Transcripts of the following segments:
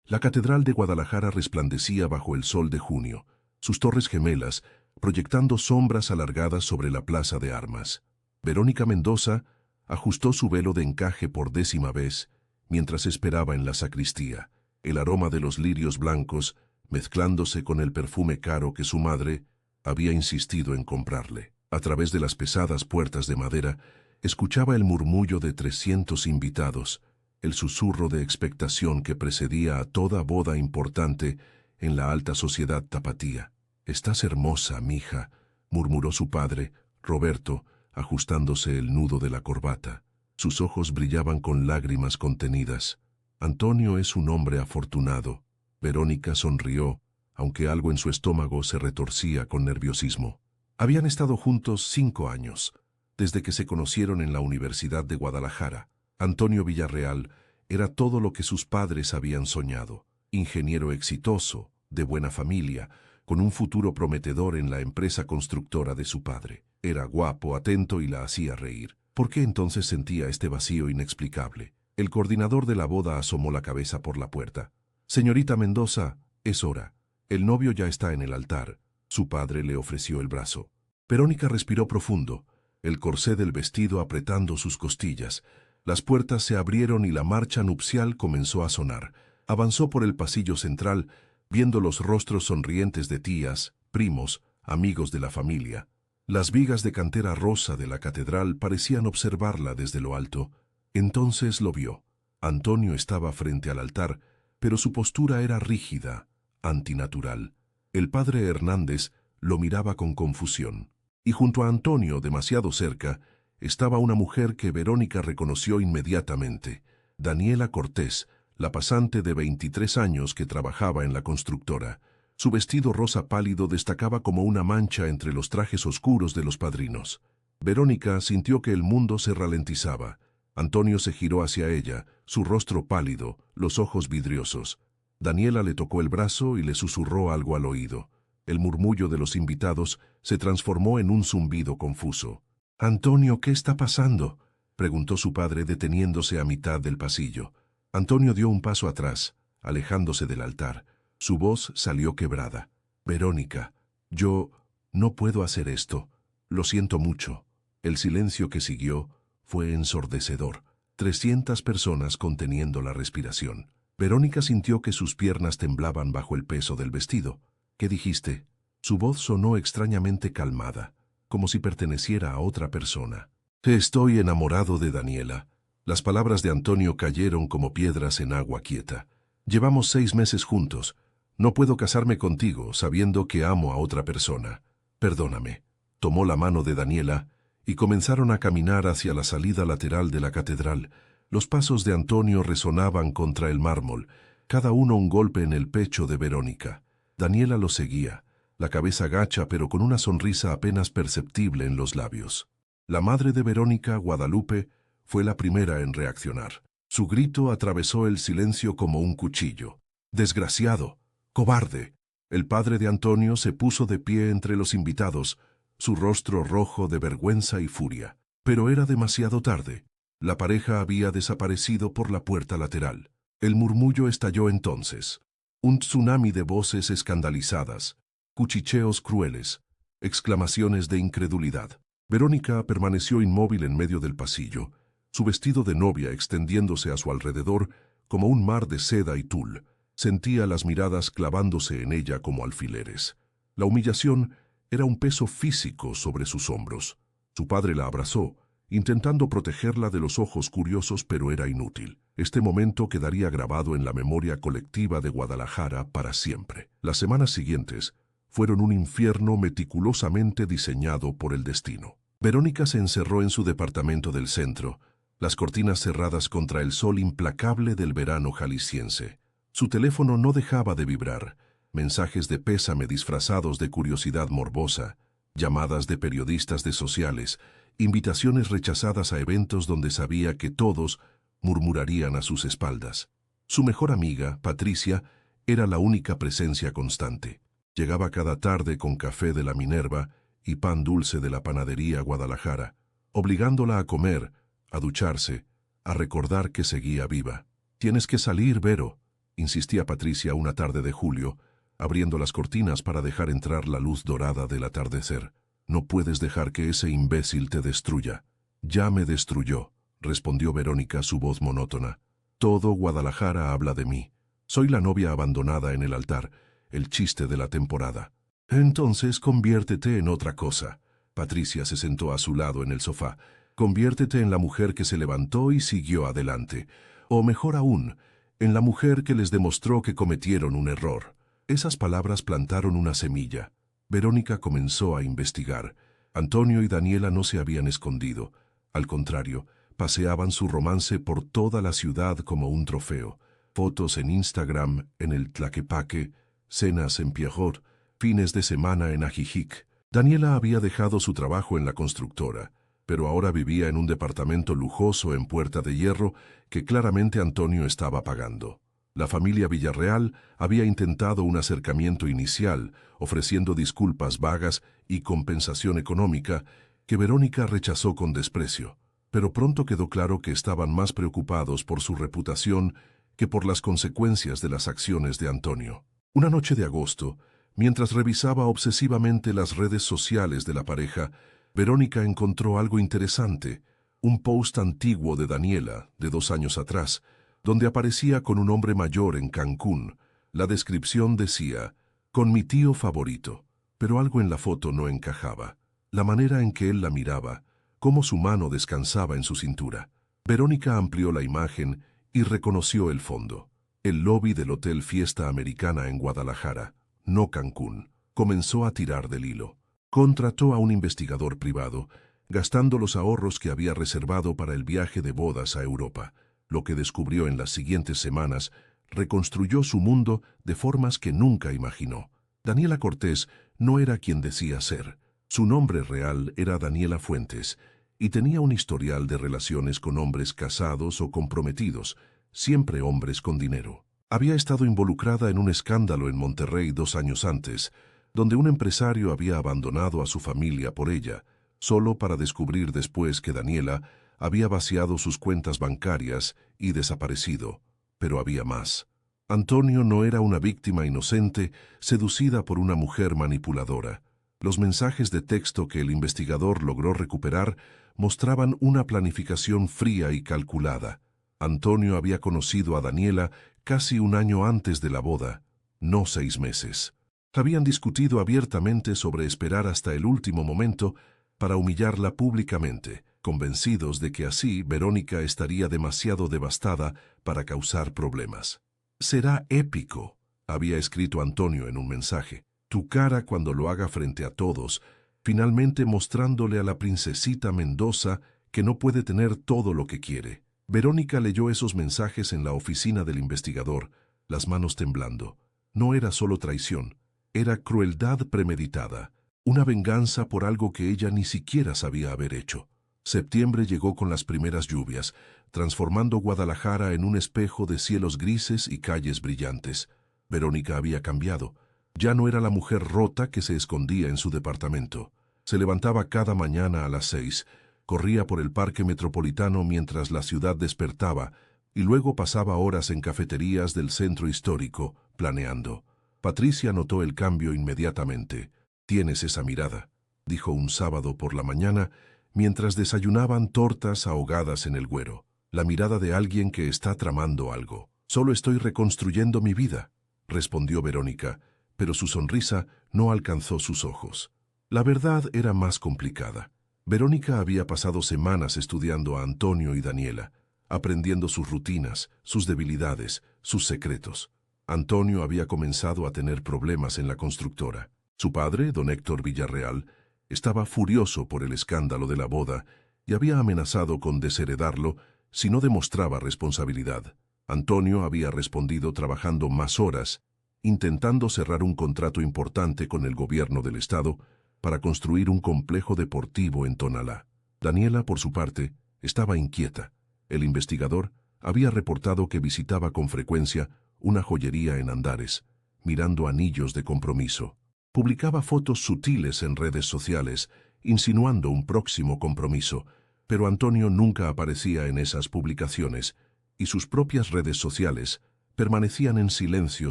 La Catedral de Guadalajara resplandecía bajo el sol de junio, sus torres gemelas proyectando sombras alargadas sobre la plaza de armas. Verónica Mendoza ajustó su velo de encaje por 10ª vez mientras esperaba en la sacristía, el aroma de los lirios blancos mezclándose con el perfume caro que su madre había insistido en comprarle. A través de las pesadas puertas de madera, escuchaba el murmullo de 300 invitados, el susurro de expectación que precedía a toda boda importante en la alta sociedad tapatía. «Estás hermosa, mija», murmuró su padre, Roberto, ajustándose el nudo de la corbata. Sus ojos brillaban con lágrimas contenidas. «Antonio es un hombre afortunado». Verónica sonrió, aunque algo en su estómago se retorcía con nerviosismo. Habían estado juntos 5 años, desde que se conocieron en la Universidad de Guadalajara. Antonio Villarreal era todo lo que sus padres habían soñado. Ingeniero exitoso, de buena familia, con un futuro prometedor en la empresa constructora de su padre. Era guapo, atento y la hacía reír. ¿Por qué entonces sentía este vacío inexplicable? El coordinador de la boda asomó la cabeza por la puerta. «Señorita Mendoza, es hora. El novio ya está en el altar». Su padre le ofreció el brazo. Verónica respiró profundo, el corsé del vestido apretando sus costillas. Las puertas se abrieron y la marcha nupcial comenzó a sonar. Avanzó por el pasillo central, viendo los rostros sonrientes de tías, primos, amigos de la familia. Las vigas de cantera rosa de la catedral parecían observarla desde lo alto. Entonces lo vio. Antonio estaba frente al altar, pero su postura era rígida, antinatural. El padre Hernández lo miraba con confusión. Y junto a Antonio, demasiado cerca, estaba una mujer que Verónica reconoció inmediatamente. Daniela Cortés, la pasante de 23 años que trabajaba en la constructora. Su vestido rosa pálido destacaba como una mancha entre los trajes oscuros de los padrinos. Verónica sintió que el mundo se ralentizaba. Antonio se giró hacia ella, su rostro pálido, los ojos vidriosos. Daniela le tocó el brazo y le susurró algo al oído. El murmullo de los invitados se transformó en un zumbido confuso. «Antonio, ¿qué está pasando?», preguntó su padre deteniéndose a mitad del pasillo. Antonio dio un paso atrás, alejándose del altar. Su voz salió quebrada. «Verónica, yo no puedo hacer esto. Lo siento mucho». El silencio que siguió fue ensordecedor. 300 personas conteniendo la respiración. Verónica sintió que sus piernas temblaban bajo el peso del vestido. «¿Qué dijiste?». Su voz sonó extrañamente calmada, como si perteneciera a otra persona. «Estoy enamorado de Daniela». Las palabras de Antonio cayeron como piedras en agua quieta. «Llevamos 6 meses juntos. No puedo casarme contigo sabiendo que amo a otra persona. Perdóname». Tomó la mano de Daniela y comenzaron a caminar hacia la salida lateral de la catedral. Los pasos de Antonio resonaban contra el mármol, cada uno un golpe en el pecho de Verónica. Daniela lo seguía, la cabeza gacha pero con una sonrisa apenas perceptible en los labios. La madre de Verónica, Guadalupe, fue la primera en reaccionar. Su grito atravesó el silencio como un cuchillo. «¡Desgraciado! ¡Cobarde!». El padre de Antonio se puso de pie entre los invitados, su rostro rojo de vergüenza y furia. Pero era demasiado tarde. La pareja había desaparecido por la puerta lateral. El murmullo estalló entonces. Un tsunami de voces escandalizadas, cuchicheos crueles, exclamaciones de incredulidad. Verónica permaneció inmóvil en medio del pasillo, su vestido de novia extendiéndose a su alrededor como un mar de seda y tul. Sentía las miradas clavándose en ella como alfileres. La humillación era un peso físico sobre sus hombros. Su padre la abrazó, intentando protegerla de los ojos curiosos, pero era inútil. Este momento quedaría grabado en la memoria colectiva de Guadalajara para siempre. Las semanas siguientes fueron un infierno meticulosamente diseñado por el destino. Verónica se encerró en su departamento del centro, las cortinas cerradas contra el sol implacable del verano jalisciense. Su teléfono no dejaba de vibrar, mensajes de pésame disfrazados de curiosidad morbosa, llamadas de periodistas de sociales, invitaciones rechazadas a eventos donde sabía que todos murmurarían a sus espaldas. Su mejor amiga, Patricia, era la única presencia constante. Llegaba cada tarde con café de la Minerva y pan dulce de la panadería Guadalajara, obligándola a comer, a ducharse, a recordar que seguía viva. «Tienes que salir, Vero». insistía Patricia una tarde de julio, abriendo las cortinas para dejar entrar la luz dorada del atardecer. No puedes dejar que ese imbécil te destruya. Ya me destruyó, respondió Verónica, su voz monótona. Todo Guadalajara habla de mí. Soy la novia abandonada en el altar, el chiste de la temporada. Entonces conviértete en otra cosa. Patricia se sentó a su lado en el sofá. Conviértete en la mujer que se levantó y siguió adelante. O mejor aún, en la mujer que les demostró que cometieron un error. Esas palabras plantaron una semilla. Verónica comenzó a investigar. Antonio y Daniela no se habían escondido. Al contrario, paseaban su romance por toda la ciudad como un trofeo. Fotos en Instagram, en el Tlaquepaque, cenas en Pierrot, fines de semana en Ajijic. Daniela había dejado su trabajo en la constructora, pero ahora vivía en un departamento lujoso en Puerta de Hierro que claramente Antonio estaba pagando. La familia Villarreal había intentado un acercamiento inicial, ofreciendo disculpas vagas y compensación económica, que Verónica rechazó con desprecio. Pero pronto quedó claro que estaban más preocupados por su reputación que por las consecuencias de las acciones de Antonio. Una noche de agosto, mientras revisaba obsesivamente las redes sociales de la pareja, Verónica encontró algo interesante, un post antiguo de Daniela, de 2 años atrás, donde aparecía con un hombre mayor en Cancún. La descripción decía, con mi tío favorito, pero algo en la foto no encajaba. La manera en que él la miraba, cómo su mano descansaba en su cintura. Verónica amplió la imagen y reconoció el fondo. El lobby del Hotel Fiesta Americana en Guadalajara, no Cancún. Comenzó a tirar del hilo. Contrató a un investigador privado, gastando los ahorros que había reservado para el viaje de bodas a Europa. Lo que descubrió en las siguientes semanas reconstruyó su mundo de formas que nunca imaginó. Daniela Cortés no era quien decía ser. Su nombre real era Daniela Fuentes y tenía un historial de relaciones con hombres casados o comprometidos, siempre hombres con dinero. Había estado involucrada en un escándalo en Monterrey 2 años antes, donde un empresario había abandonado a su familia por ella, solo para descubrir después que Daniela había vaciado sus cuentas bancarias y desaparecido. Pero había más. Antonio no era una víctima inocente seducida por una mujer manipuladora. Los mensajes de texto que el investigador logró recuperar mostraban una planificación fría y calculada. Antonio había conocido a Daniela casi 1 año antes de la boda, no 6 meses. Habían discutido abiertamente sobre esperar hasta el último momento para humillarla públicamente, convencidos de que así Verónica estaría demasiado devastada para causar problemas. «Será épico», había escrito Antonio en un mensaje. «Tu cara cuando lo haga frente a todos, finalmente mostrándole a la princesita Mendoza que no puede tener todo lo que quiere». Verónica leyó esos mensajes en la oficina del investigador, las manos temblando. No era solo traición, era crueldad premeditada, una venganza por algo que ella ni siquiera sabía haber hecho. Septiembre llegó con las primeras lluvias, transformando Guadalajara en un espejo de cielos grises y calles brillantes. Verónica había cambiado. Ya no era la mujer rota que se escondía en su departamento. Se levantaba cada mañana a las 6, corría por el parque metropolitano mientras la ciudad despertaba y luego pasaba horas en cafeterías del centro histórico, planeando. Patricia notó el cambio inmediatamente. «Tienes esa mirada», dijo un sábado por la mañana, mientras desayunaban tortas ahogadas en el güero. «La mirada de alguien que está tramando algo». «Solo estoy reconstruyendo mi vida», respondió Verónica, pero su sonrisa no alcanzó sus ojos. La verdad era más complicada. Verónica había pasado semanas estudiando a Antonio y Daniela, aprendiendo sus rutinas, sus debilidades, sus secretos. Antonio había comenzado a tener problemas en la constructora. Su padre, don Héctor Villarreal, estaba furioso por el escándalo de la boda y había amenazado con desheredarlo si no demostraba responsabilidad. Antonio había respondido trabajando más horas, intentando cerrar un contrato importante con el gobierno del estado para construir un complejo deportivo en Tonalá. Daniela, por su parte, estaba inquieta. El investigador había reportado que visitaba con frecuencia una joyería en Andares, mirando anillos de compromiso. Publicaba fotos sutiles en redes sociales, insinuando un próximo compromiso, pero Antonio nunca aparecía en esas publicaciones, y sus propias redes sociales permanecían en silencio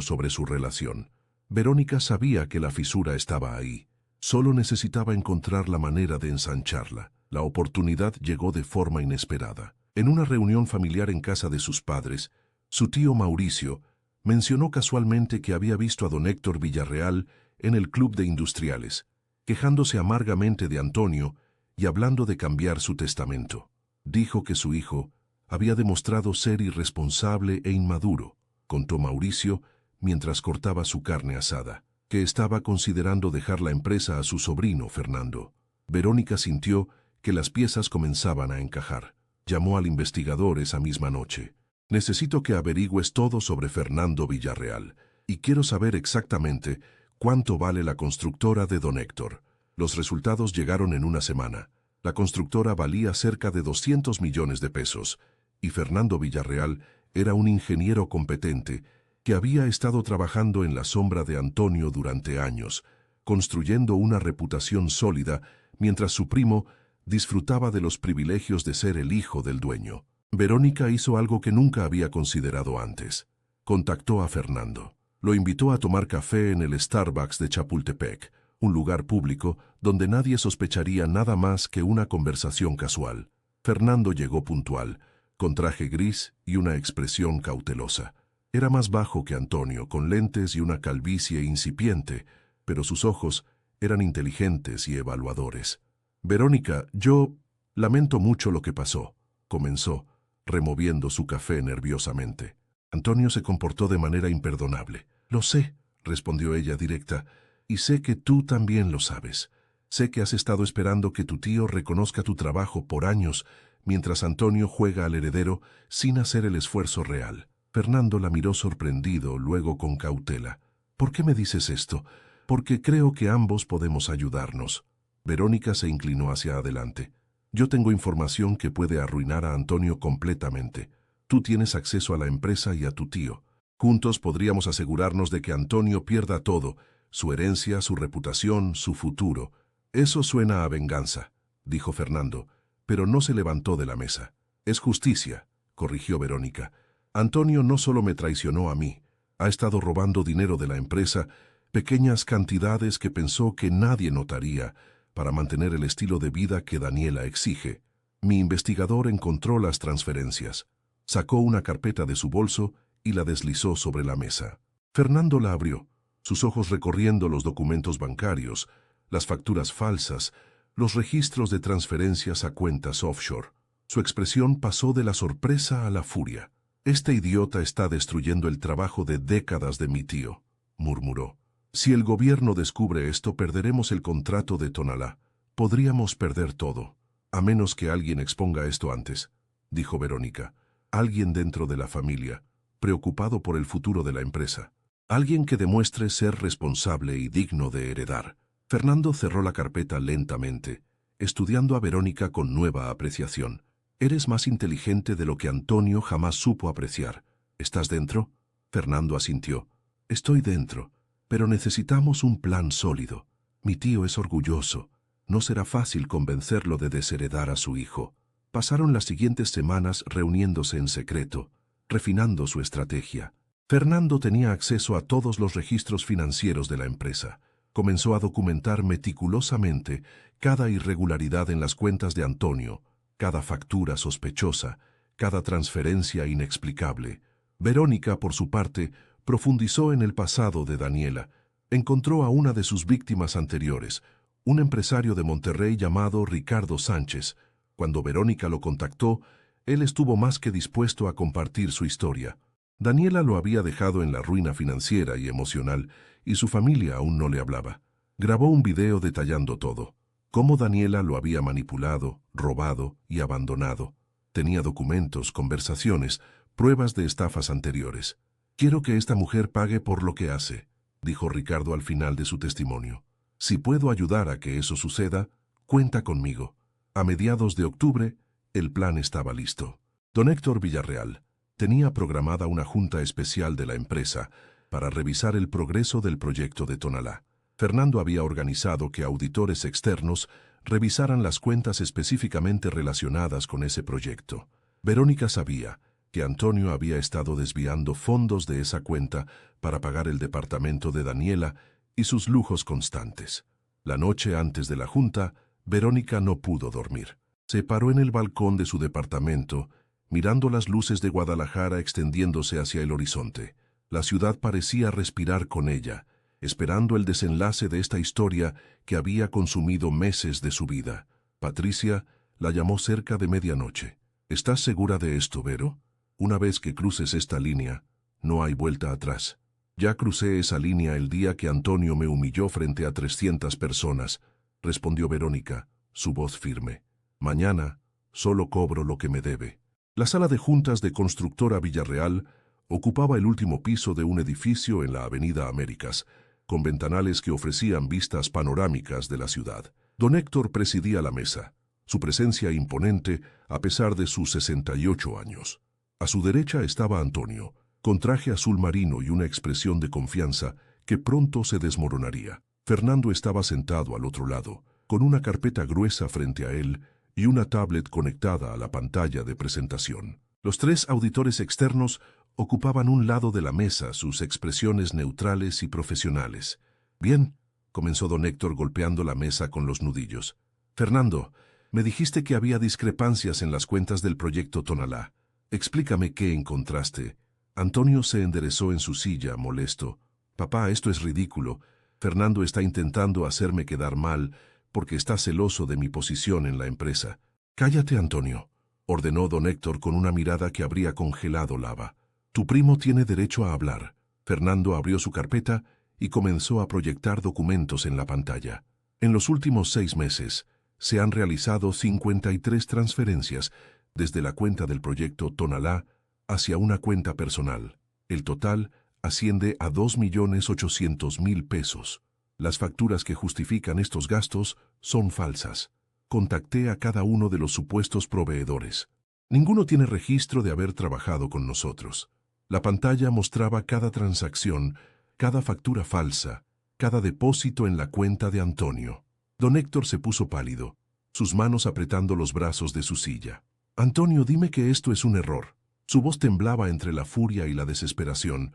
sobre su relación. Verónica sabía que la fisura estaba ahí. Solo necesitaba encontrar la manera de ensancharla. La oportunidad llegó de forma inesperada. En una reunión familiar en casa de sus padres, su tío Mauricio mencionó casualmente que había visto a don Héctor Villarreal en el club de industriales, quejándose amargamente de Antonio y hablando de cambiar su testamento. Dijo que su hijo había demostrado ser irresponsable e inmaduro, contó Mauricio mientras cortaba su carne asada, que estaba considerando dejar la empresa a su sobrino Fernando. Verónica sintió que las piezas comenzaban a encajar. Llamó al investigador esa misma noche. Necesito que averigües todo sobre Fernando Villarreal, y quiero saber exactamente cuánto vale la constructora de don Héctor. Los resultados llegaron en una semana. La constructora valía cerca de 200 millones de pesos, y Fernando Villarreal era un ingeniero competente que había estado trabajando en la sombra de Antonio durante años, construyendo una reputación sólida, mientras su primo disfrutaba de los privilegios de ser el hijo del dueño. Verónica hizo algo que nunca había considerado antes. Contactó a Fernando. Lo invitó a tomar café en el Starbucks de Chapultepec, un lugar público donde nadie sospecharía nada más que una conversación casual. Fernando llegó puntual, con traje gris y una expresión cautelosa. Era más bajo que Antonio, con lentes y una calvicie incipiente, pero sus ojos eran inteligentes y evaluadores. Verónica, yo lamento mucho lo que pasó, comenzó, removiendo su café nerviosamente. Antonio se comportó de manera imperdonable. Lo sé, respondió ella directa, y sé que tú también lo sabes. Sé que has estado esperando que tu tío reconozca tu trabajo por años, mientras Antonio juega al heredero sin hacer el esfuerzo real. Fernando la miró sorprendido, luego con cautela. ¿Por qué me dices esto? Porque creo que ambos podemos ayudarnos. Verónica se inclinó hacia adelante. Yo tengo información que puede arruinar a Antonio completamente. Tú tienes acceso a la empresa y a tu tío. Juntos podríamos asegurarnos de que Antonio pierda todo, su herencia, su reputación, su futuro. Eso suena a venganza, dijo Fernando, pero no se levantó de la mesa. Es justicia, corrigió Verónica. Antonio no solo me traicionó a mí, ha estado robando dinero de la empresa, pequeñas cantidades que pensó que nadie notaría, para mantener el estilo de vida que Daniela exige. Mi investigador encontró las transferencias. Sacó una carpeta de su bolso y la deslizó sobre la mesa. Fernando la abrió, sus ojos recorriendo los documentos bancarios, las facturas falsas, los registros de transferencias a cuentas offshore. Su expresión pasó de la sorpresa a la furia. Este idiota está destruyendo el trabajo de décadas de mi tío, murmuró. Si el gobierno descubre esto, perderemos el contrato de Tonalá. Podríamos perder todo, a menos que alguien exponga esto antes, dijo Verónica. Alguien dentro de la familia, preocupado por el futuro de la empresa. Alguien que demuestre ser responsable y digno de heredar. Fernando cerró la carpeta lentamente, estudiando a Verónica con nueva apreciación. Eres más inteligente de lo que Antonio jamás supo apreciar. ¿Estás dentro? Fernando asintió. Estoy dentro, pero necesitamos un plan sólido. Mi tío es orgulloso. No será fácil convencerlo de desheredar a su hijo. Pasaron las siguientes semanas reuniéndose en secreto, refinando su estrategia. Fernando tenía acceso a todos los registros financieros de la empresa. Comenzó a documentar meticulosamente cada irregularidad en las cuentas de Antonio, cada factura sospechosa, cada transferencia inexplicable. Verónica, por su parte, profundizó en el pasado de Daniela. Encontró a una de sus víctimas anteriores, un empresario de Monterrey llamado Ricardo Sánchez. Cuando Verónica lo contactó, él estuvo más que dispuesto a compartir su historia. Daniela lo había dejado en la ruina financiera y emocional, y su familia aún no le hablaba. Grabó un video detallando todo. Cómo Daniela lo había manipulado, robado y abandonado. Tenía documentos, conversaciones, pruebas de estafas anteriores. Quiero que esta mujer pague por lo que hace, dijo Ricardo al final de su testimonio. Si puedo ayudar a que eso suceda, cuenta conmigo. A mediados de octubre, el plan estaba listo. Don Héctor Villarreal tenía programada una junta especial de la empresa para revisar el progreso del proyecto de Tonalá. Fernando había organizado que auditores externos revisaran las cuentas específicamente relacionadas con ese proyecto. Verónica sabía que Antonio había estado desviando fondos de esa cuenta para pagar el departamento de Daniela y sus lujos constantes. La noche antes de la junta, Verónica no pudo dormir. Se paró en el balcón de su departamento, mirando las luces de Guadalajara extendiéndose hacia el horizonte. La ciudad parecía respirar con ella, esperando el desenlace de esta historia que había consumido meses de su vida. Patricia la llamó cerca de medianoche. ¿Estás segura de esto, Vero? Una vez que cruces esta línea, no hay vuelta atrás. Ya crucé esa línea el día que Antonio me humilló frente a 300 personas, respondió Verónica, su voz firme. Mañana solo cobro lo que me debe. La sala de juntas de Constructora Villarreal ocupaba el último piso de un edificio en la Avenida Américas, con ventanales que ofrecían vistas panorámicas de la ciudad. Don Héctor presidía la mesa, su presencia imponente a pesar de sus 68 años. A su derecha estaba Antonio, con traje azul marino y una expresión de confianza que pronto se desmoronaría. Fernando estaba sentado al otro lado, con una carpeta gruesa frente a él y una tablet conectada a la pantalla de presentación. Los tres auditores externos ocupaban un lado de la mesa, sus expresiones neutrales y profesionales. Bien, comenzó don Héctor golpeando la mesa con los nudillos. Fernando, me dijiste que había discrepancias en las cuentas del proyecto Tonalá. Explícame qué encontraste. Antonio se enderezó en su silla, molesto. Papá, esto es ridículo. Fernando está intentando hacerme quedar mal porque está celoso de mi posición en la empresa. Cállate, Antonio, ordenó don Héctor con una mirada que habría congelado lava. Tu primo tiene derecho a hablar. Fernando abrió su carpeta y comenzó a proyectar documentos en la pantalla. En los últimos 6 meses, se han realizado 53 transferencias desde la cuenta del proyecto Tonalá hacia una cuenta personal. El total asciende a 2.800.000 pesos. Las facturas que justifican estos gastos son falsas. Contacté a cada uno de los supuestos proveedores. Ninguno tiene registro de haber trabajado con nosotros. La pantalla mostraba cada transacción, cada factura falsa, cada depósito en la cuenta de Antonio. Don Héctor se puso pálido, sus manos apretando los brazos de su silla. Antonio, dime que esto es un error. Su voz temblaba entre la furia y la desesperación.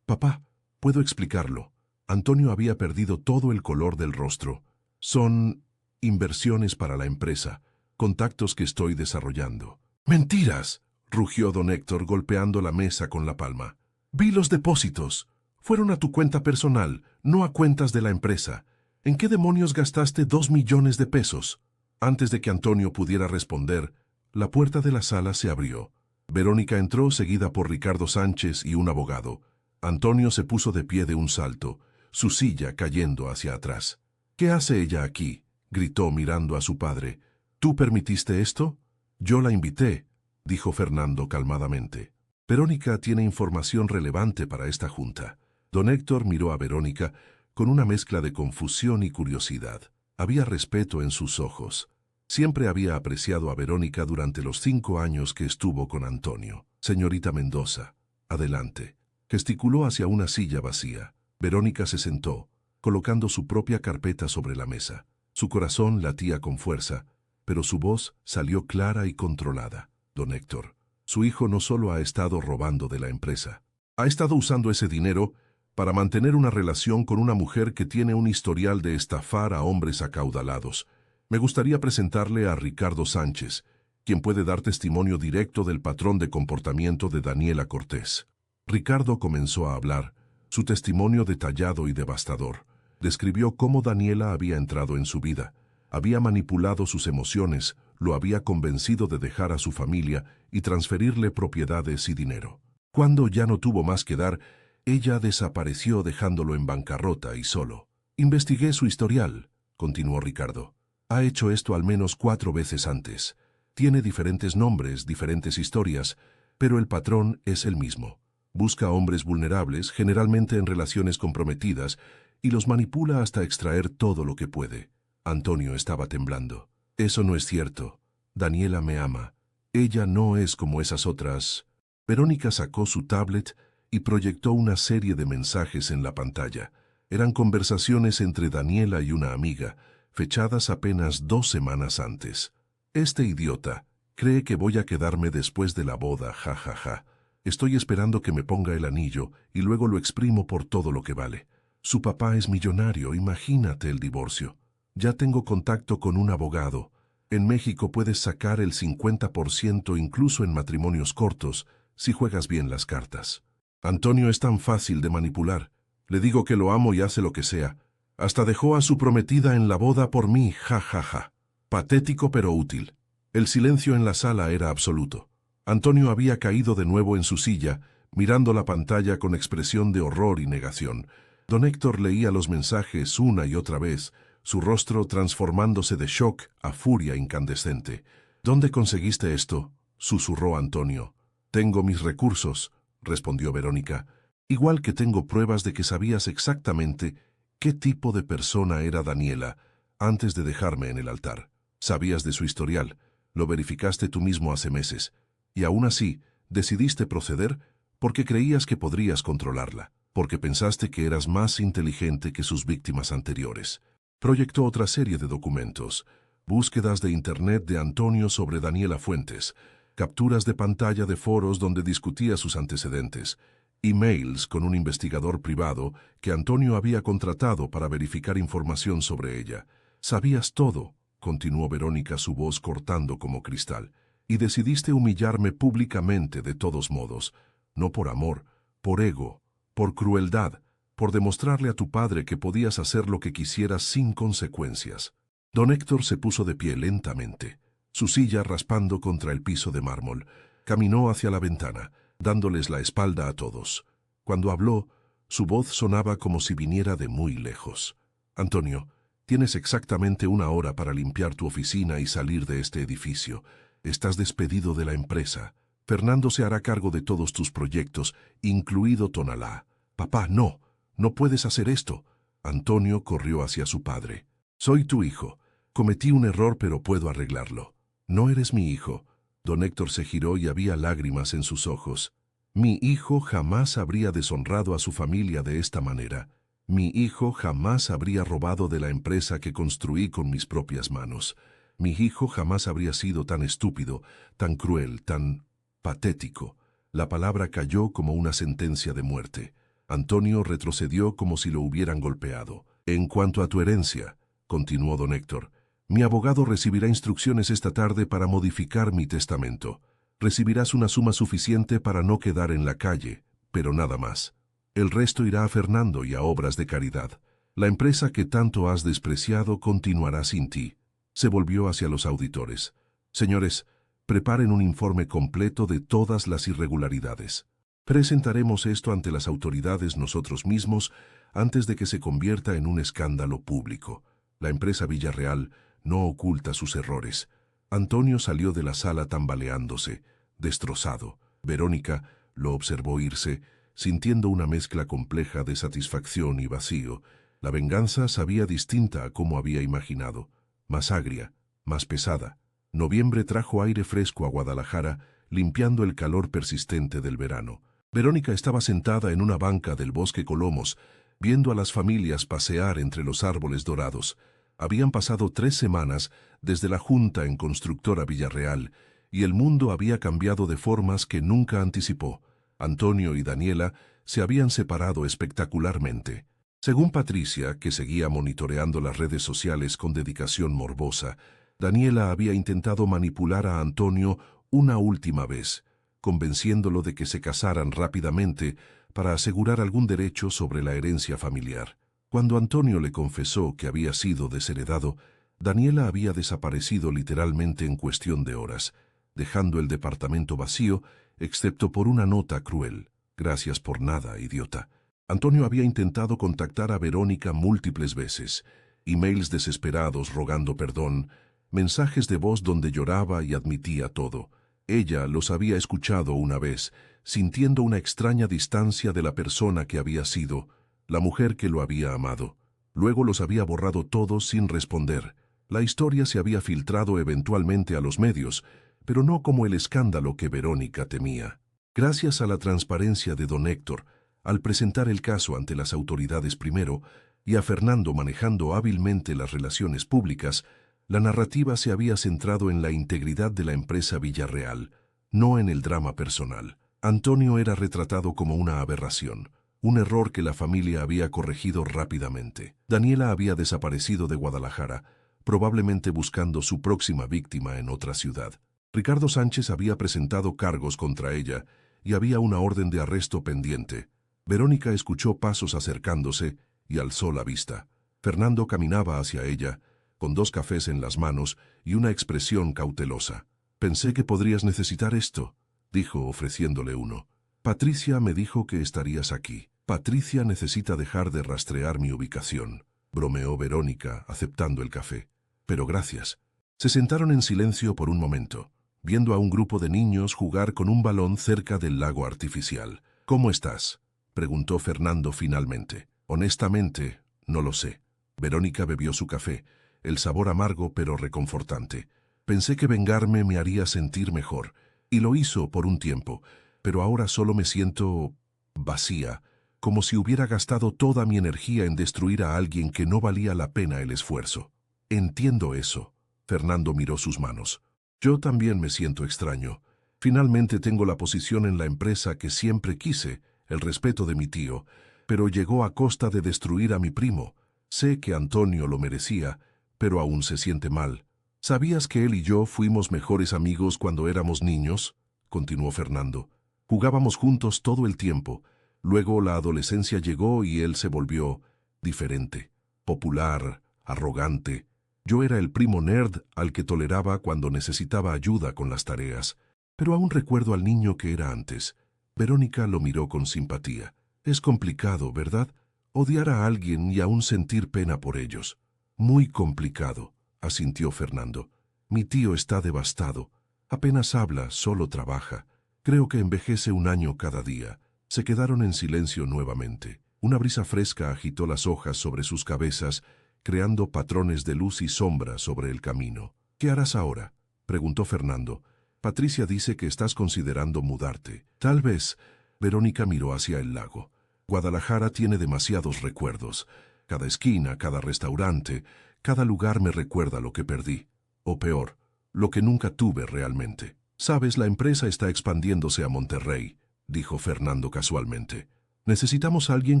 Papá, puedo explicarlo. Antonio había perdido todo el color del rostro. Son inversiones para la empresa, contactos que estoy desarrollando. ¡Mentiras!, rugió don Héctor golpeando la mesa con la palma. Vi los depósitos. Fueron a tu cuenta personal, no a cuentas de la empresa. ¿En qué demonios gastaste 2 millones de pesos? Antes de que Antonio pudiera responder, la puerta de la sala se abrió. Verónica entró seguida por Ricardo Sánchez y un abogado. Antonio se puso de pie de un salto, su silla cayendo hacia atrás. ¿Qué hace ella aquí?, gritó mirando a su padre. ¿Tú permitiste esto? Yo la invité, dijo Fernando calmadamente. Verónica tiene información relevante para esta junta. Don Héctor miró a Verónica con una mezcla de confusión y curiosidad. Había respeto en sus ojos. Siempre había apreciado a Verónica durante los 5 años que estuvo con Antonio. Señorita Mendoza, adelante. Gesticuló hacia una silla vacía. Verónica se sentó, colocando su propia carpeta sobre la mesa. Su corazón latía con fuerza, pero su voz salió clara y controlada. Don Héctor, su hijo no solo ha estado robando de la empresa. Ha estado usando ese dinero para mantener una relación con una mujer que tiene un historial de estafar a hombres acaudalados. Me gustaría presentarle a Ricardo Sánchez, quien puede dar testimonio directo del patrón de comportamiento de Daniela Cortés. Ricardo comenzó a hablar, su testimonio detallado y devastador. Describió cómo Daniela había entrado en su vida, había manipulado sus emociones, lo había convencido de dejar a su familia y transferirle propiedades y dinero. Cuando ya no tuvo más que dar, ella desapareció dejándolo en bancarrota y solo. Investigué su historial, continuó Ricardo. Ha hecho esto al menos 4 veces antes. Tiene diferentes nombres, diferentes historias, pero el patrón es el mismo. Busca hombres vulnerables, generalmente en relaciones comprometidas, y los manipula hasta extraer todo lo que puede. Antonio estaba temblando. Eso no es cierto. Daniela me ama. Ella no es como esas otras. Verónica sacó su tablet y proyectó una serie de mensajes en la pantalla. Eran conversaciones entre Daniela y una amiga, fechadas apenas 2 semanas antes. Este idiota, Cree que voy a quedarme después de la boda, ja, ja, ja. Estoy esperando que me ponga el anillo y luego lo exprimo por todo lo que vale. Su papá es millonario, imagínate el divorcio. Ya tengo contacto con un abogado. En México puedes sacar el 50% incluso en matrimonios cortos, si juegas bien las cartas. Antonio es tan fácil de manipular. Le digo que lo amo y hace lo que sea. Hasta dejó a su prometida en la boda por mí, ja, ja, ja. Patético pero útil. El silencio en la sala era absoluto. Antonio había caído de nuevo en su silla, mirando la pantalla con expresión de horror y negación. Don Héctor leía los mensajes una y otra vez, su rostro transformándose de shock a furia incandescente. «¿Dónde conseguiste esto?», susurró Antonio. «Tengo mis recursos», respondió Verónica. «Igual que tengo pruebas de que sabías exactamente qué tipo de persona era Daniela antes de dejarme en el altar. Sabías de su historial, lo verificaste tú mismo hace meses, y aún así decidiste proceder porque creías que podrías controlarla, porque pensaste que eras más inteligente que sus víctimas anteriores». Proyectó otra serie de documentos, búsquedas de Internet de Antonio sobre Daniela Fuentes, capturas de pantalla de foros donde discutía sus antecedentes, emails con un investigador privado que Antonio había contratado para verificar información sobre ella. «Sabías todo», continuó Verónica, su voz cortando como cristal, «y decidiste humillarme públicamente de todos modos, no por amor, por ego, por crueldad, por demostrarle a tu padre que podías hacer lo que quisieras sin consecuencias». Don Héctor se puso de pie lentamente, su silla raspando contra el piso de mármol. Caminó hacia la ventana, dándoles la espalda a todos. Cuando habló, su voz sonaba como si viniera de muy lejos. «Antonio, tienes exactamente 1 hora para limpiar tu oficina y salir de este edificio. Estás despedido de la empresa. Fernando se hará cargo de todos tus proyectos, incluido Tonalá». «Papá, no. No puedes hacer esto». Antonio corrió hacia su padre. «Soy tu hijo. Cometí un error, pero puedo arreglarlo». «No eres mi hijo». Don Héctor se giró y había lágrimas en sus ojos. «Mi hijo jamás habría deshonrado a su familia de esta manera. Mi hijo jamás habría robado de la empresa que construí con mis propias manos. Mi hijo jamás habría sido tan estúpido, tan cruel, tan patético». La palabra cayó como una sentencia de muerte. Antonio retrocedió como si lo hubieran golpeado. «En cuanto a tu herencia», continuó don Héctor, «mi abogado recibirá instrucciones esta tarde para modificar mi testamento. Recibirás una suma suficiente para no quedar en la calle, pero nada más. El resto irá a Fernando y a obras de caridad. La empresa que tanto has despreciado continuará sin ti». Se volvió hacia los auditores. «Señores, preparen un informe completo de todas las irregularidades. Presentaremos esto ante las autoridades nosotros mismos antes de que se convierta en un escándalo público. La empresa Villarreal no oculta sus errores». Antonio salió de la sala tambaleándose, destrozado. Verónica lo observó irse, sintiendo una mezcla compleja de satisfacción y vacío. La venganza sabía distinta a como había imaginado, más agria, más pesada. Noviembre trajo aire fresco a Guadalajara, limpiando el calor persistente del verano. Verónica estaba sentada en una banca del Bosque Colomos, viendo a las familias pasear entre los árboles dorados. Habían pasado 3 semanas desde la junta en Constructora Villarreal, y el mundo había cambiado de formas que nunca anticipó. Antonio y Daniela se habían separado espectacularmente. Según Patricia, que seguía monitoreando las redes sociales con dedicación morbosa, Daniela había intentado manipular a Antonio una última vez, convenciéndolo de que se casaran rápidamente para asegurar algún derecho sobre la herencia familiar. Cuando Antonio le confesó que había sido desheredado, Daniela había desaparecido literalmente en cuestión de horas, dejando el departamento vacío, excepto por una nota cruel. «Gracias por nada, idiota». Antonio había intentado contactar a Verónica múltiples veces, emails desesperados rogando perdón, mensajes de voz donde lloraba y admitía todo. Ella los había escuchado una vez, sintiendo una extraña distancia de la persona que había sido, la mujer que lo había amado. Luego los había borrado todos sin responder. La historia se había filtrado eventualmente a los medios, pero no como el escándalo que Verónica temía. Gracias a la transparencia de don Héctor, al presentar el caso ante las autoridades primero, y a Fernando manejando hábilmente las relaciones públicas, La narrativa se había centrado en la integridad de la empresa Villarreal, no en el drama personal. Antonio era retratado como una aberración, un error que la familia había corregido rápidamente. Daniela había desaparecido de Guadalajara, probablemente buscando su próxima víctima en otra ciudad. Ricardo Sánchez había presentado cargos contra ella y había una orden de arresto pendiente. Verónica escuchó pasos acercándose y alzó la vista. Fernando caminaba hacia ella, con 2 cafés en las manos y una expresión cautelosa. «Pensé que podrías necesitar esto», dijo ofreciéndole uno. «Patricia me dijo que estarías aquí. Patricia necesita dejar de rastrear mi ubicación», bromeó Verónica, aceptando el café. «Pero gracias». Se sentaron en silencio por un momento, viendo a un grupo de niños jugar con un balón cerca del lago artificial. «¿Cómo estás?», preguntó Fernando finalmente. «Honestamente, no lo sé». Verónica bebió su café, el sabor amargo pero reconfortante. «Pensé que vengarme me haría sentir mejor, y lo hizo por un tiempo, pero ahora solo me siento vacía, como si hubiera gastado toda mi energía en destruir a alguien que no valía la pena el esfuerzo». «Entiendo eso». Fernando miró sus manos. «Yo también me siento extraño. Finalmente tengo la posición en la empresa que siempre quise, el respeto de mi tío, pero llegó a costa de destruir a mi primo. Sé que Antonio lo merecía, pero aún se siente mal». «¿Sabías que él y yo fuimos mejores amigos cuando éramos niños?», continuó Fernando. «Jugábamos juntos todo el tiempo. Luego la adolescencia llegó y él se volvió diferente, popular, arrogante. Yo era el primo nerd al que toleraba cuando necesitaba ayuda con las tareas. Pero aún recuerdo al niño que era antes». Verónica lo miró con simpatía. «Es complicado, ¿verdad? Odiar a alguien y aún sentir pena por ellos». «Muy complicado», asintió Fernando. «Mi tío está devastado. Apenas habla, solo trabaja. Creo que envejece 1 año cada día». Se quedaron en silencio nuevamente. Una brisa fresca agitó las hojas sobre sus cabezas, creando patrones de luz y sombra sobre el camino. «¿Qué harás ahora?», preguntó Fernando. «Patricia dice que estás considerando mudarte». «Tal vez». Verónica miró hacia el lago. «Guadalajara tiene demasiados recuerdos. Cada esquina, cada restaurante, cada lugar me recuerda lo que perdí. O peor, lo que nunca tuve realmente». «Sabes, la empresa está expandiéndose a Monterrey», dijo Fernando casualmente. «Necesitamos a alguien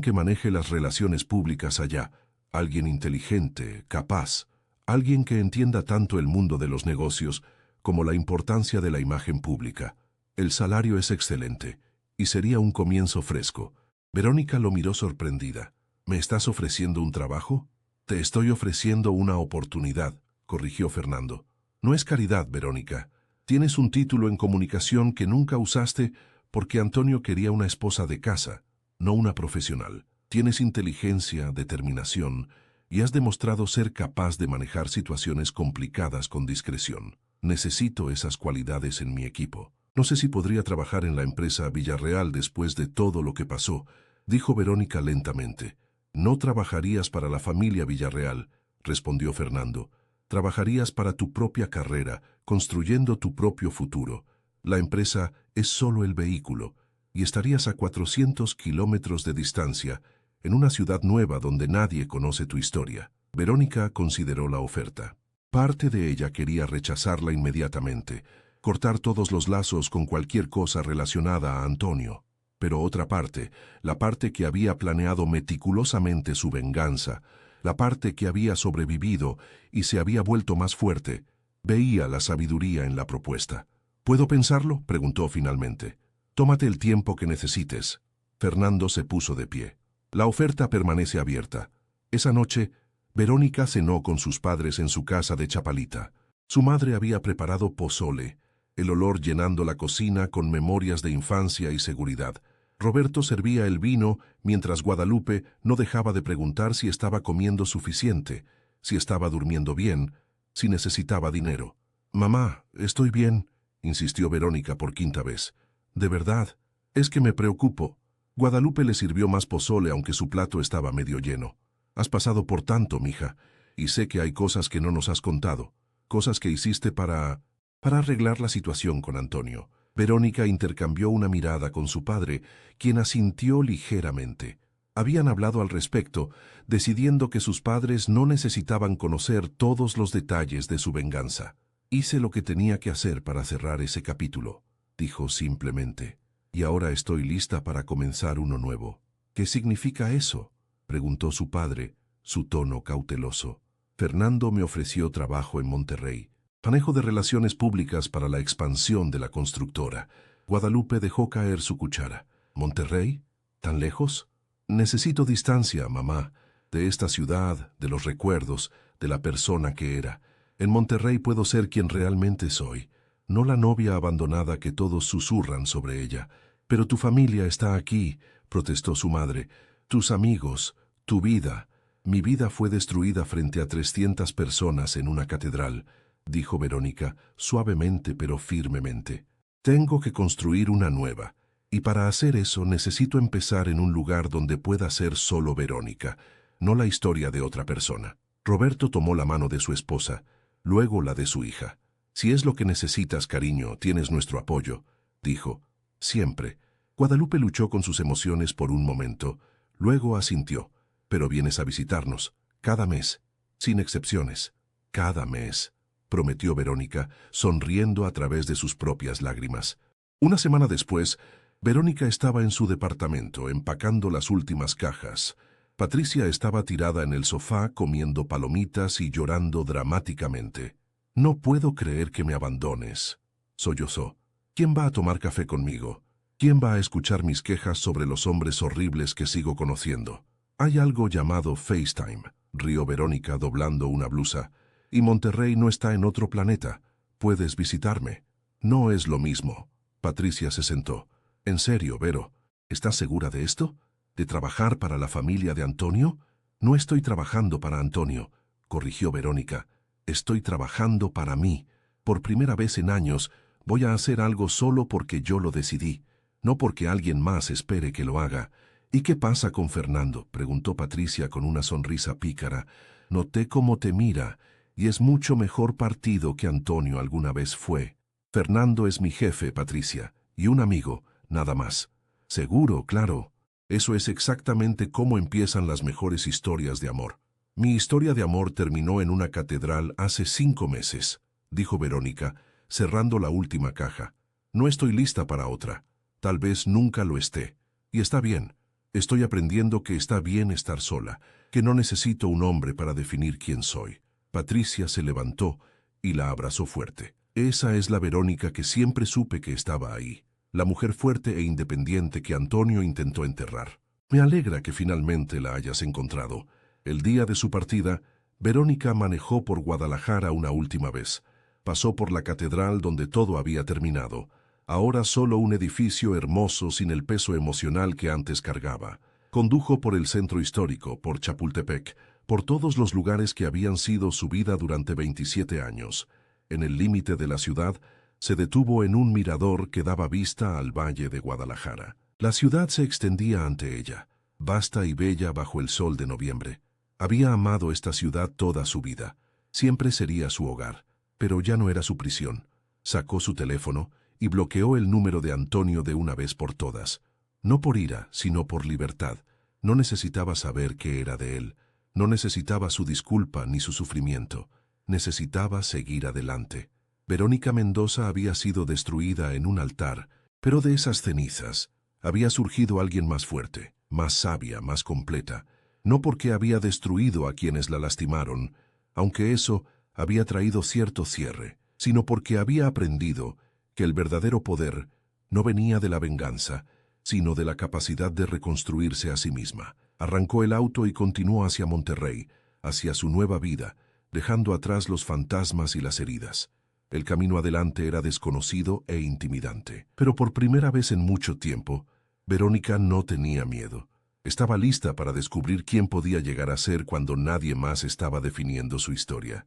que maneje las relaciones públicas allá, alguien inteligente, capaz, alguien que entienda tanto el mundo de los negocios como la importancia de la imagen pública. El salario es excelente, y sería un comienzo fresco». Verónica lo miró sorprendida. «¿Me estás ofreciendo un trabajo?». «Te estoy ofreciendo una oportunidad», corrigió Fernando. «No es caridad, Verónica. Tienes un título en comunicación que nunca usaste porque Antonio quería una esposa de casa, no una profesional. Tienes inteligencia, determinación, y has demostrado ser capaz de manejar situaciones complicadas con discreción. Necesito esas cualidades en mi equipo. No sé si podría trabajar en la empresa Villarreal después de todo lo que pasó», dijo Verónica lentamente. «No trabajarías para la familia Villarreal», respondió Fernando. «Trabajarías para tu propia carrera, construyendo tu propio futuro. La empresa es solo el vehículo, y estarías a 400 kilómetros de distancia, en una ciudad nueva donde nadie conoce tu historia». Verónica consideró la oferta. Parte de ella quería rechazarla inmediatamente, cortar todos los lazos con cualquier cosa relacionada a Antonio. Pero otra parte, la parte que había planeado meticulosamente su venganza, la parte que había sobrevivido y se había vuelto más fuerte, veía la sabiduría en la propuesta. «¿Puedo pensarlo?», preguntó finalmente. «Tómate el tiempo que necesites». Fernando se puso de pie. «La oferta permanece abierta». Esa noche, Verónica cenó con sus padres en su casa de Chapalita. Su madre había preparado pozole, el olor llenando la cocina con memorias de infancia y seguridad. Roberto servía el vino mientras Guadalupe no dejaba de preguntar si estaba comiendo suficiente, si estaba durmiendo bien, si necesitaba dinero. «Mamá, estoy bien», insistió Verónica por 5ª vez. «De verdad, es que me preocupo». Guadalupe le sirvió más pozole aunque su plato estaba medio lleno. «Has pasado por tanto, mija, y sé que hay cosas que no nos has contado, cosas que hiciste para arreglar la situación con Antonio». Verónica intercambió una mirada con su padre, quien asintió ligeramente. Habían hablado al respecto, decidiendo que sus padres no necesitaban conocer todos los detalles de su venganza. Hice lo que tenía que hacer para cerrar ese capítulo, dijo simplemente. Y ahora estoy lista para comenzar uno nuevo. ¿Qué significa eso?, preguntó su padre, su tono cauteloso. Fernando me ofreció trabajo en Monterrey, manejo de relaciones públicas para la expansión de la constructora. Guadalupe dejó caer su cuchara. ¿Monterrey? ¿Tan lejos? Necesito distancia, mamá, de esta ciudad, de los recuerdos, de la persona que era. En Monterrey puedo ser quien realmente soy, no la novia abandonada que todos susurran sobre ella. Pero tu familia está aquí, protestó su madre. Tus amigos, tu vida. Mi vida fue destruida frente a 300 personas en una catedral, dijo Verónica, suavemente pero firmemente. Tengo que construir una nueva. Y para hacer eso necesito empezar en un lugar donde pueda ser solo Verónica, no la historia de otra persona. Roberto tomó la mano de su esposa, luego la de su hija. Si es lo que necesitas, cariño, tienes nuestro apoyo, dijo. Siempre. Guadalupe luchó con sus emociones por un momento, luego asintió. Pero vienes a visitarnos, cada mes, sin excepciones. Cada mes, prometió Verónica, sonriendo a través de sus propias lágrimas. Una semana después, Verónica estaba en su departamento, empacando las últimas cajas. Patricia estaba tirada en el sofá comiendo palomitas y llorando dramáticamente. No puedo creer que me abandones, sollozó. ¿Quién va a tomar café conmigo? ¿Quién va a escuchar mis quejas sobre los hombres horribles que sigo conociendo? Hay algo llamado FaceTime, rió Verónica doblando una blusa. Y Monterrey no está en otro planeta. Puedes visitarme. No es lo mismo. Patricia se sentó. ¿En serio, Vero? ¿Estás segura de esto? ¿De trabajar para la familia de Antonio? No estoy trabajando para Antonio, corrigió Verónica. Estoy trabajando para mí. Por primera vez en años, voy a hacer algo solo porque yo lo decidí, no porque alguien más espere que lo haga. ¿Y qué pasa con Fernando?, preguntó Patricia con una sonrisa pícara. Noté cómo te mira, y es mucho mejor partido que Antonio alguna vez fue. Fernando es mi jefe, Patricia, y un amigo, nada más. Seguro, claro. Eso es exactamente cómo empiezan las mejores historias de amor. Mi historia de amor terminó en una catedral hace 5 meses, dijo Verónica, cerrando la última caja. No estoy lista para otra. Tal vez nunca lo esté. Y está bien. Estoy aprendiendo que está bien estar sola, que no necesito un hombre para definir quién soy. Patricia se levantó y la abrazó fuerte. Esa es la Verónica que siempre supe que estaba ahí. La mujer fuerte e independiente que Antonio intentó enterrar. Me alegra que finalmente la hayas encontrado. El día de su partida, Verónica manejó por Guadalajara una última vez. Pasó por la catedral donde todo había terminado. Ahora solo un edificio hermoso sin el peso emocional que antes cargaba. Condujo por el centro histórico, por Chapultepec, por todos los lugares que habían sido su vida durante 27 años. En el límite de la ciudad, se detuvo en un mirador que daba vista al valle de Guadalajara. La ciudad se extendía ante ella, vasta y bella bajo el sol de noviembre. Había amado esta ciudad toda su vida. Siempre sería su hogar, pero ya no era su prisión. Sacó su teléfono y bloqueó el número de Antonio de una vez por todas. No por ira, sino por libertad. No necesitaba saber qué era de él. No necesitaba su disculpa ni su sufrimiento. Necesitaba seguir adelante. Verónica Mendoza había sido destruida en un altar, pero de esas cenizas había surgido alguien más fuerte, más sabia, más completa. No porque había destruido a quienes la lastimaron, aunque eso había traído cierto cierre, sino porque había aprendido que el verdadero poder no venía de la venganza, sino de la capacidad de reconstruirse a sí misma. Arrancó el auto y continuó hacia Monterrey, hacia su nueva vida, dejando atrás los fantasmas y las heridas. El camino adelante era desconocido e intimidante. Pero por primera vez en mucho tiempo, Verónica no tenía miedo. Estaba lista para descubrir quién podía llegar a ser cuando nadie más estaba definiendo su historia.